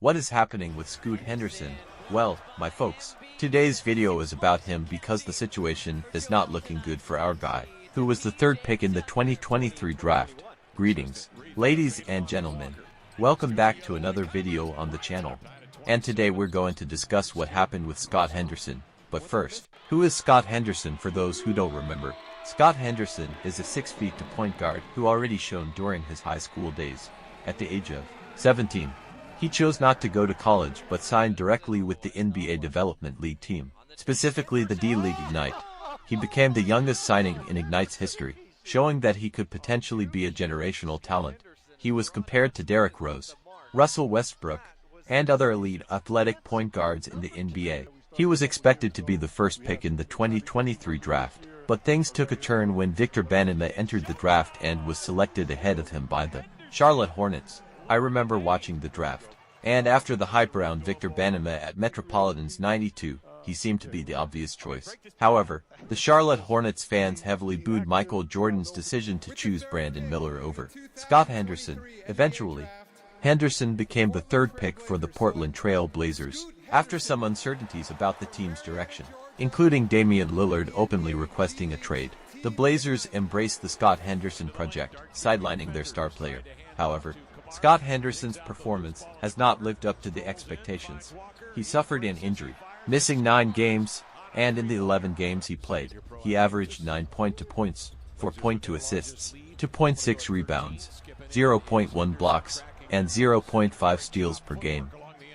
What is happening with Scoot Henderson? Well, my folks, today's video is about him because the situation is not looking good for our guy, who was the third pick in the 2023 draft. Greetings, ladies and gentlemen. Welcome back to another video on the channel. And today we're going to discuss what happened with Scoot Henderson. But first, who is Scoot Henderson for those who don't remember? Scoot Henderson is a 6'2" point guard who already shone during his high school days. At the age of 17, he chose not to go to college but signed directly with the NBA Development League team, specifically the D-League Ignite. He became the youngest signing in Ignite's history, showing that he could potentially be a generational talent. He was compared to Derrick Rose, Russell Westbrook, and other elite athletic point guards in the NBA. He was expected to be the first pick in the 2023 draft, but things took a turn when Victor Wembanyama entered the draft and was selected ahead of him by the Charlotte Hornets. I remember watching the draft, and after the hype around Victor Wembanyama at Metropolitans '92, he seemed to be the obvious choice. However, the Charlotte Hornets fans heavily booed Michael Jordan's decision to choose Brandon Miller over Scoot Henderson. Eventually, Henderson became the third pick for the Portland Trail Blazers, after some uncertainties about the team's direction, including Damian Lillard openly requesting a trade. The Blazers embraced the Scoot Henderson project, sidelining their star player. However, Scoot Henderson's performance has not lived up to the expectations. He suffered an injury, missing 9 games, and in the 11 games he played, he averaged 9.2 points, 4.2 assists, 2.6 rebounds, 0.1 blocks, and 0.5 steals per game.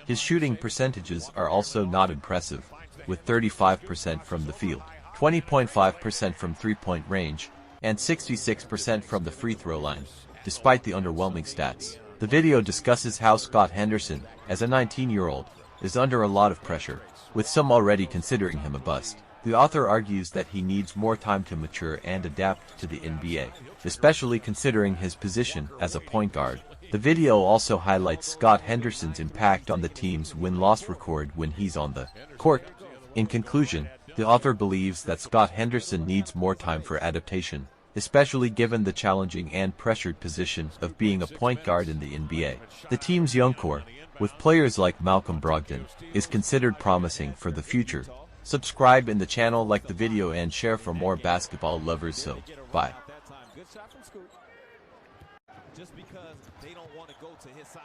His shooting percentages are also not impressive, with 35% from the field, 20.5% from three-point range, and 66% from the free throw line. Despite the underwhelming stats, the video discusses how Scoot Henderson, as a 19-year-old, is under a lot of pressure, with some already considering him a bust. The author argues that he needs more time to mature and adapt to the NBA, especially considering his position as a point guard. The video also highlights Scoot Henderson's impact on the team's win-loss record when he's on the court. In conclusion, the author believes that Scoot Henderson needs more time for adaptation, especially given the challenging and pressured position of being a point guard in the NBA. The team's young core, with players like Malcolm Brogdon, is considered promising for the future. Subscribe in the channel, like the video, and share for more basketball lovers. So, bye. Just because they don't want to go to his side.